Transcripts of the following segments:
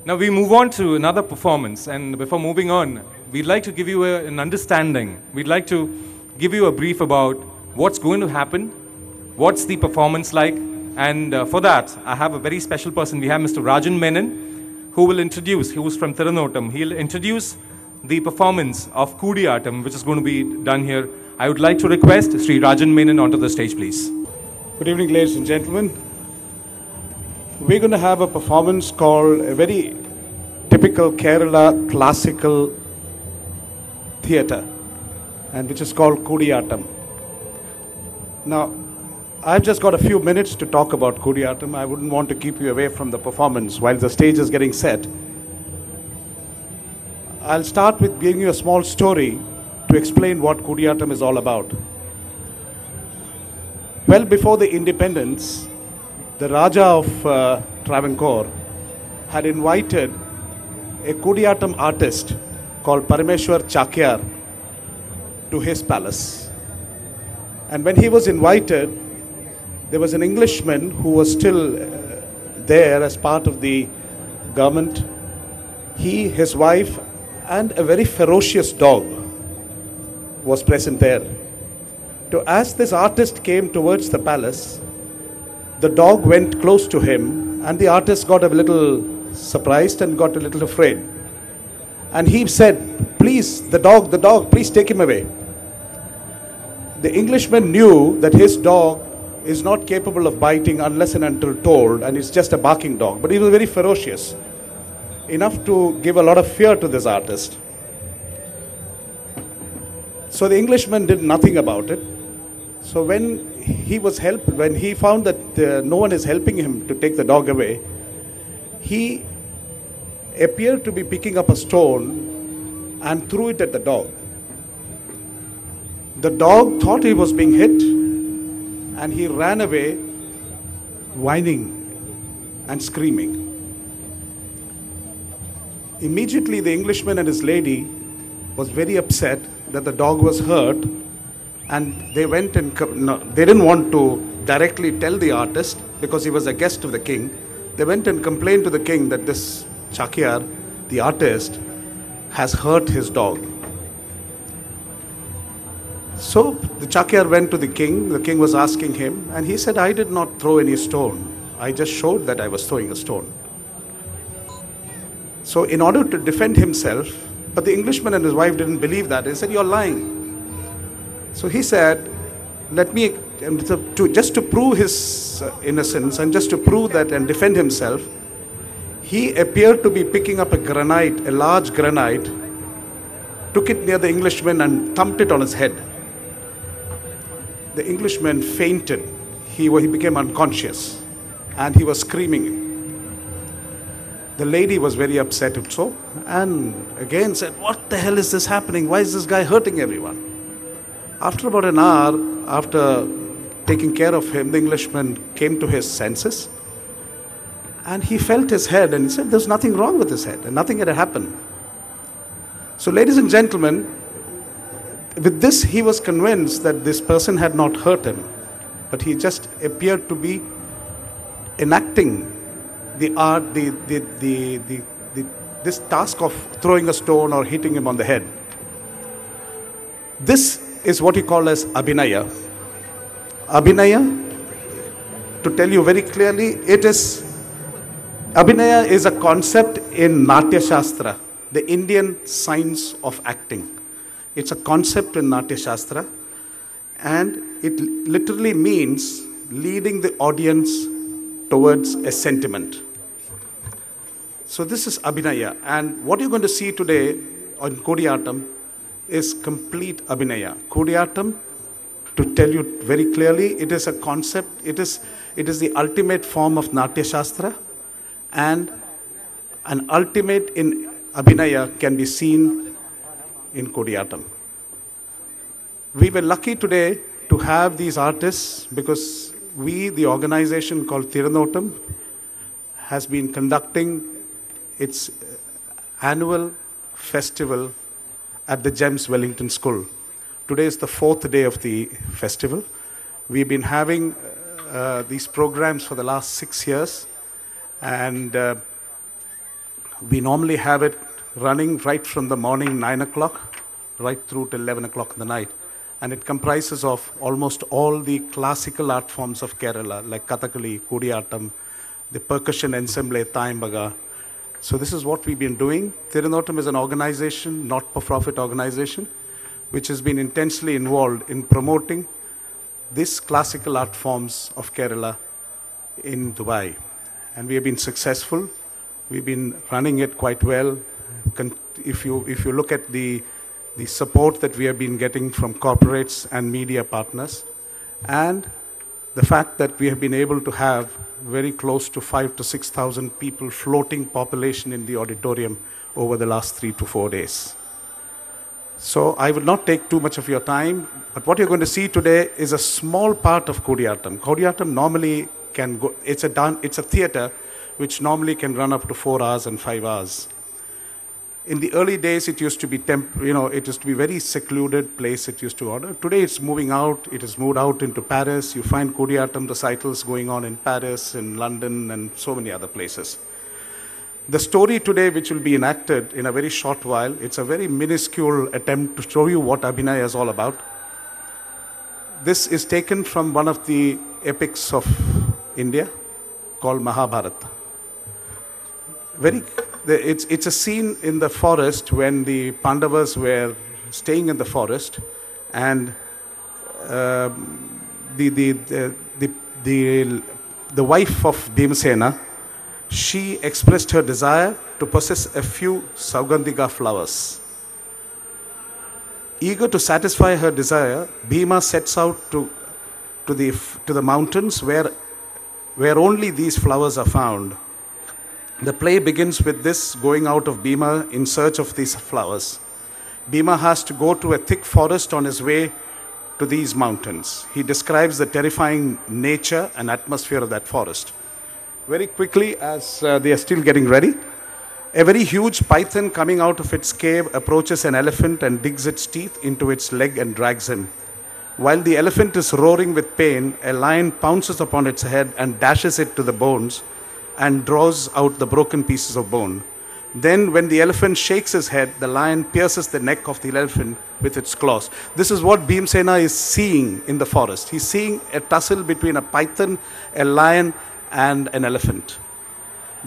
Now we move on to another performance, and before moving on, we'd like to give you an understanding. We'd like to give you a brief about what's going to happen, what's the performance like, and for that, I have a very special person. We have Mr. Rajan Menon, who is from Tirunottam. He'll introduce the performance of Kudiyatam, which is going to be done here. I would like to request Sri Rajan Menon onto the stage, please. Good evening, ladies and gentlemen. We're going to have a performance called a very typical Kerala classical theatre, and which is called Kudiyatam. Now, I've just got a few minutes to talk about Kudiyatam. I wouldn't want to keep you away from the performance while the stage is getting set. I'll start with giving you a small story to explain what Kudiyatam is all about. Well before the independence, the Raja of Travancore had invited a Kudiyatam artist called Parameshwar Chakyar to his palace. And when he was invited, there was an Englishman who was still there as part of the government. He, his wife, and a very ferocious dog was present there. So as this artist came towards the palace, the dog went close to him, and the artist got a little surprised and got a little afraid. And he said, "Please, the dog, please take him away." The Englishman knew that his dog is not capable of biting unless and until told, and it's just a barking dog. But he was very ferocious, enough to give a lot of fear to this artist. So the Englishman did nothing about it. So when he found that no one is helping him to take the dog away, he appeared to be picking up a stone and threw it at the dog. The dog thought he was being hit, and he ran away, whining and screaming. Immediately, the Englishman and his lady was very upset that the dog was hurt, and they went and they didn't want to directly tell the artist because he was a guest of the king. They went and complained to the king that this Chakyar, the artist, has hurt his dog. So the Chakyar went to the king. The king was asking him, and he said, "I did not throw any stone. I just showed that I was throwing a stone." So in order to defend himself, but the Englishman and his wife didn't believe that. They said, "You're lying." So he said, just to prove his innocence and just to prove that and defend himself, he appeared to be picking up a large granite, took it near the Englishman and thumped it on his head. The Englishman fainted. He became unconscious, and he was screaming. The lady was very upset also, and again said, "What the hell is this happening? Why is this guy hurting everyone?" After about an hour, after taking care of him, the Englishman came to his senses, and he felt his head, and he said there's nothing wrong with his head, and nothing had happened. So ladies and gentlemen, with this he was convinced that this person had not hurt him, but he just appeared to be enacting the art, this task of throwing a stone or hitting him on the head. This is what he called as Abhinaya. Abhinaya, to tell you very clearly, Abhinaya is a concept in Natya Shastra, the Indian science of acting. It's a concept in Natya Shastra, and it literally means leading the audience towards a sentiment. So this is Abhinaya, and what you're going to see today on Kudiyatam is complete Abhinaya. Kudiyatam, to tell you very clearly, it is a concept, it is the ultimate form of Natya Shastra, and an ultimate in Abhinaya can be seen in Kudiyatam. We were lucky today to have these artists because we, the organization called Tirunottam, has been conducting its annual festival at the GEMS Wellington School. Today is the 4th day of the festival. We've been having these programs for the last 6 years, and We normally have it running right from the morning 9 o'clock right through till 11 o'clock in the night. And it comprises of almost all the classical art forms of Kerala, like Kathakali, Kudiyattam, the percussion ensemble, Taimbaga. So this is what we've been doing. Tirunottam is an organization, not-for-profit organization, which has been intensely involved in promoting these classical art forms of Kerala in Dubai. And we have been successful. We've been running it quite well. If you look at the support that we have been getting from corporates and media partners, and the fact that we have been able to have very close to 5,000 to 6,000 people floating population in the auditorium over the last 3 to 4 days. So I will not take too much of your time, but what you're going to see today is a small part of Kudiyattam. Kudiyattam normally can go, it's a theater which normally can run up to 4 hours and 5 hours. In the early days, it used to be it used to be very secluded place. It used to order. Today, it's moving out. It has moved out into Paris. You find Kudiyattam recitals going on in Paris, in London, and so many other places. The story today, which will be enacted in a very short while, it's a very minuscule attempt to show you what Abhinaya is all about. This is taken from one of the epics of India called Mahabharata. It's a scene in the forest when the Pandavas were staying in the forest, and the wife of Bhimasena, she expressed her desire to possess a few Saugandhika flowers. Eager to satisfy her desire, Bhima sets out to the mountains where only these flowers are found. The play begins with this going out of Bhima in search of these flowers. Bhima has to go to a thick forest on his way to these mountains. He describes the terrifying nature and atmosphere of that forest. Very quickly, as they are still getting ready, a very huge python coming out of its cave approaches an elephant and digs its teeth into its leg and drags him. While the elephant is roaring with pain, a lion pounces upon its head and dashes it to the bones and draws out the broken pieces of bone. Then when the elephant shakes his head, the lion pierces the neck of the elephant with its claws. This is what Bhimsena is seeing in the forest. He's seeing a tussle between a python, a lion, and an elephant.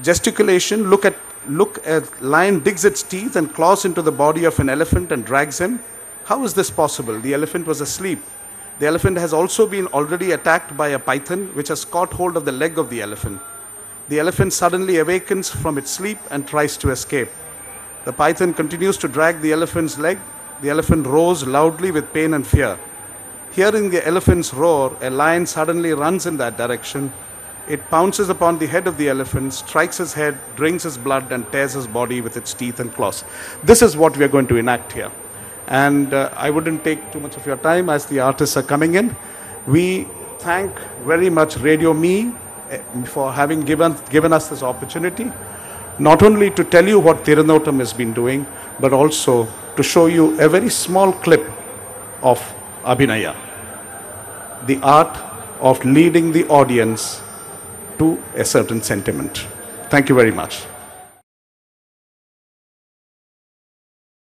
Gesticulation, look, a lion digs its teeth and claws into the body of an elephant and drags him. How is this possible? The elephant was asleep. The elephant has also been already attacked by a python which has caught hold of the leg of the elephant. The elephant suddenly awakens from its sleep and tries to escape. The python continues to drag the elephant's leg. The elephant roars loudly with pain and fear. Hearing the elephant's roar, a lion suddenly runs in that direction. It pounces upon the head of the elephant, strikes his head, drinks his blood, and tears his body with its teeth and claws. This is what we are going to enact here. And I wouldn't take too much of your time as the artists are coming in. We thank very much Radio Me for having given us this opportunity, not only to tell you what Tirunottam has been doing, but also to show you a very small clip of Abhinaya, the art of leading the audience to a certain sentiment. Thank you very much.